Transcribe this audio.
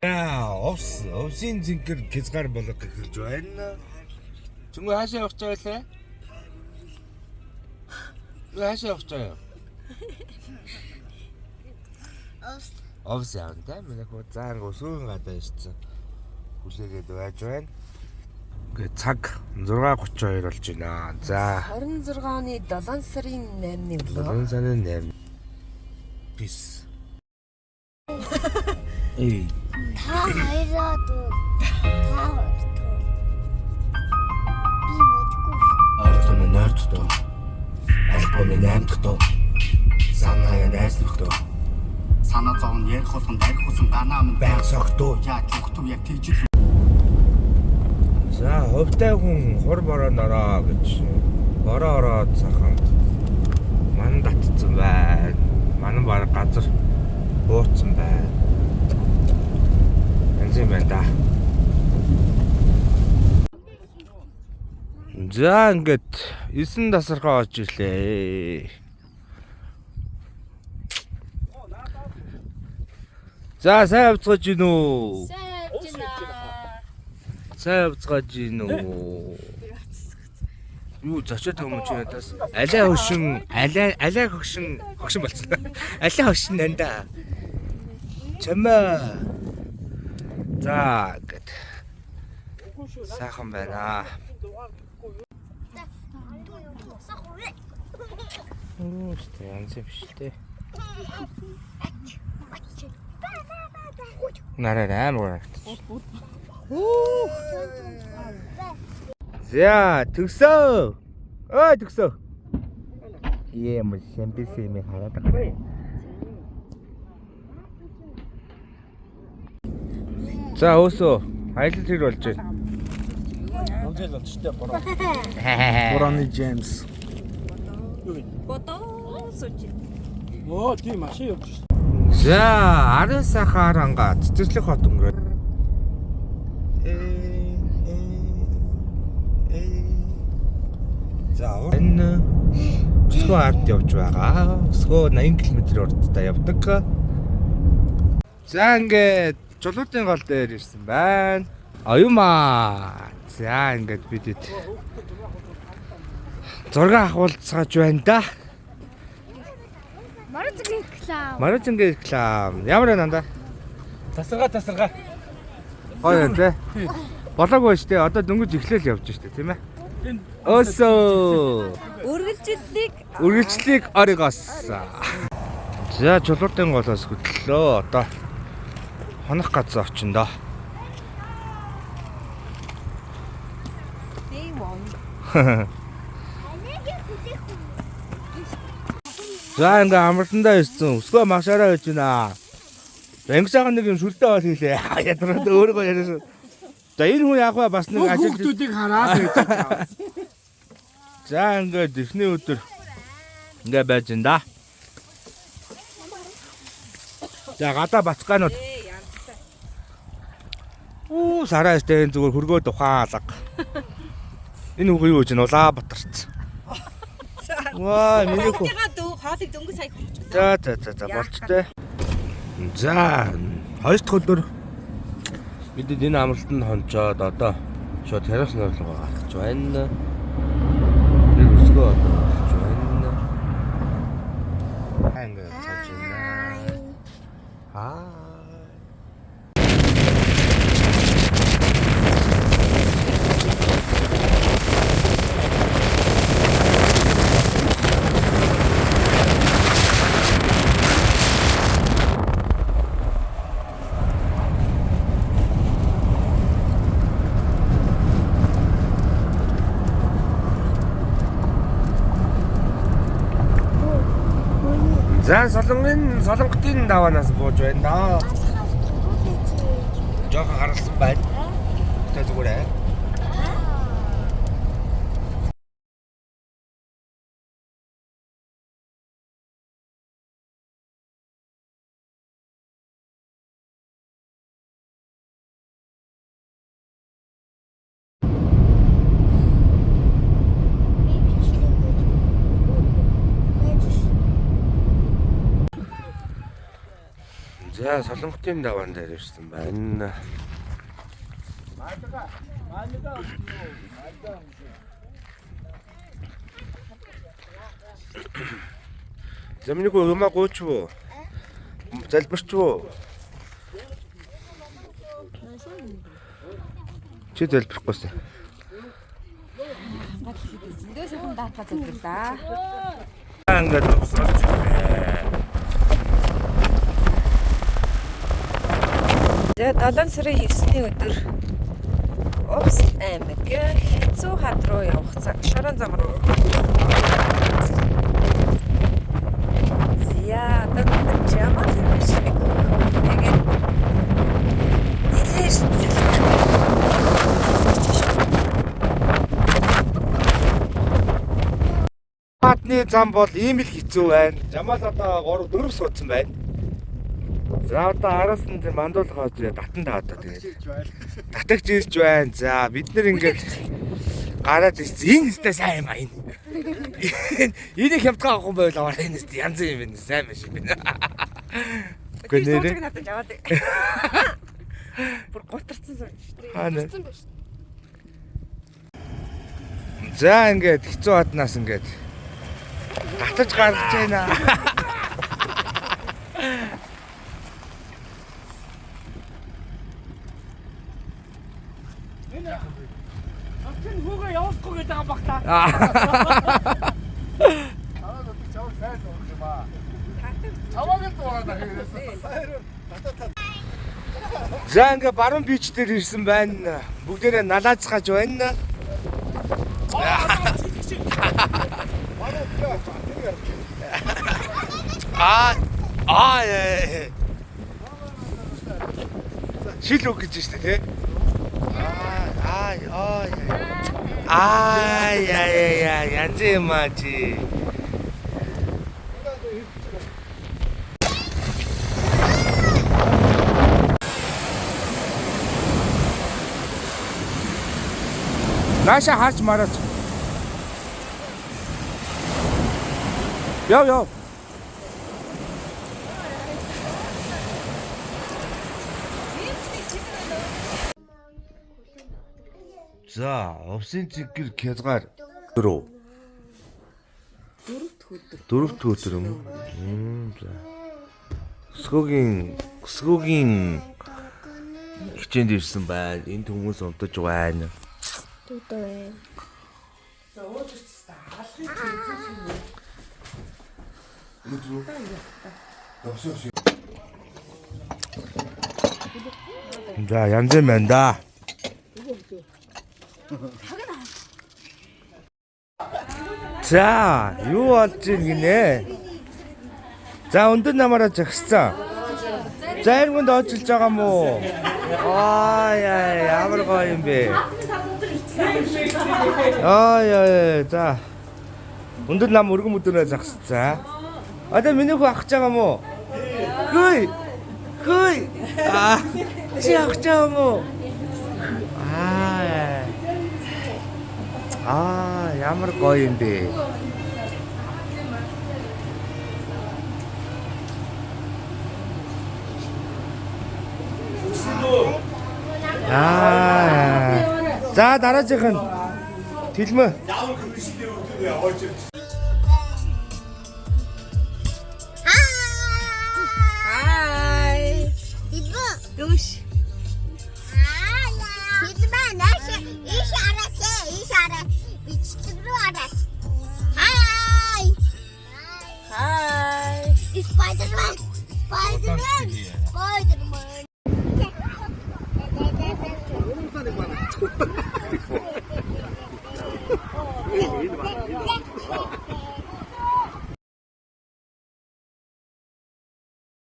Овсын зинхэр хязгаар болго эхэлж байна. Чүнгүй хаашаа явах гэж байлаа? Хаашаа явах гэж? Овс явна да. Миний хөө заан өсвөн гадаа ирсэн. Хүлээгээд байж байна. Гэ цаг 6:32 болж байна. За 26 оны 7 сарын 8-ны өглөө. 7 сарын 8. Peace. Эй. Та хоёроо дүү. Та хоёроо. Би мэдгүй. Артын 8 дахь доо. Альбомын 8 дахь доо. Санаа найслах доо. Санаа зовн ярих болгон дарих хүсэн ганаа минь Баян согтуу. яаж өгтөв яг тийж л. За хөвтэй хүн хур бороо нороо гэж бороо ороод цахан ман татцсан байна. Манай баг газар бууцсан байна. Энзэн байна да. За ингээд 9 тасархаа очиж ирлээ. За сайн явцгааж гин үү? Сайн явцгааж гин үү? Юу зочид юм чи надаас алай хөшин хөгшин болсон. Алай хөшин нанда. Чамаа. За гэд. Сайхан байна. Янз биш дээ. Нараа амар. За төгсөө. Ой төгсөө. Ийм сэмбисэмий хараад байгаа. За өсөө аялал хэр болж байна? Амжил онцтой бороо. Борооны Джеймс. Бодоо сууж. Оо тийм машин явж шээ. За арын сахаар ангаа цэцэрлэг хот өнгөрөө. За энэ өсгөө ард явж байгаа. Өсгөө 80 км урдтай явдаг. За ингээд чулуутын гол дээр ирсэн байна. Оюумаа. За ингээд бидэд зураг авахулцгааж байна да. Маржингийн реклам. Ямар нанда? Тасарга. Гоё тий. Болоогүй шүү дээ. Одоо дөнгөж эхлээл явж шүү дээ, тийм ээ. Өсөө. Үргэлжлэлийг оригоос. За чулуутын голоос хөдлөө. Одоо хонох газар очино доо. За ингээ амралтандаа ирсэн. Өсгөө магшаараа байж байна. Ангисаахан нэг юм сүлдээ бол хийлээ. Ядраад өөрийгөө яриасан. За энэ хүн яг бас нэг ажил Хүүхдүүдийг хараад байж байгаа. За ингээд эхний өдөр ингээ байж энэ да. За гадаа бацгаанууд. Сараа сте зүгээр хөргөөд ухаалаг. Энэ үгүй юу гэж нулаа батарч. Ваа миний хөө. Хоолыг дөнгөж сая хүрч. За болчтой. За хоёр дахь өдөр бидэд энэ амралтанд хончоод одоо шууд террас нөрлөгөө гаргаж байна. Тэр өсгөө одоо гаргаж байна. Ингээ цааш байна. За солонготын даваанаас бууж байна да. Жохо харалсан байна. Тэ зүгээр ээ. За Солонготын даваан дээр ирсэн байна. Замнику умаа гооч уу? Залбирч уу? Чи залбирахгүйсэн. Зөндөө сайхан даатгаа зөвлөлаа. Ангад усарч байна. За 7 сарын 9-ний өдөр Увс аймаг хэцүү хад руу явах цаг шорон зам руу. Зя одоо чамаа шиг. Тэгээд нэлээш Хатны зам бол ийм л хэцүү байна. Жамал одоо 3-4 суудсан байна. За одоо араас нь мандуулах хаад татан таа одоо тэгээд. Татагч ирж байна. За бид нэр ингээд гараад ирсэн. Энэ өстэй сайн юм аа энэ. Энийг хямдгаа авах юм байл аваа энэ өстэй янз юм байна. Сайн биш юм байна. Гэхдээ нэрээ надад яваад. Бүр готарцсан сууж. хаана. За ингээд хэцүү хатнаас ингээд татаж гарч байна. Чин хүүгээ явахгүй гэдэг байгаа бах та. За ингээ баруун бич дээр ирсэн байна. Бүгдээрээ налаацгаж байна. Шил үг гэж штэ тий. Янз юм аа чи. Наша харж мараач. Яв. За, овсын цэгэр хязгаар 4. Дөрөвт өдөр юм. За. Скогийн хичээнд ирсэн байна. Энд хүмүүс унтаж байна. Тутаа. За, янз юм байна да. За, юу болж ийн гинэ? За, өндөр намаараа жагссан. За, эргэнд очилж байгаа мó? Ямар гоё юм бэ? За. Өндөр нам өргөн өдөрөө жагссан. Одоо миний хүү ахж байгаа мó? Хөөй. Чи ахж байгаа мó? Ямар гоё юм бэ? За дараагийнх нь Тэлмэ. Хай. Идвэ. Юуш. Идвэ нааш ишараа. Бичрүү араа. Хай. Spider-Man. Spider-Man.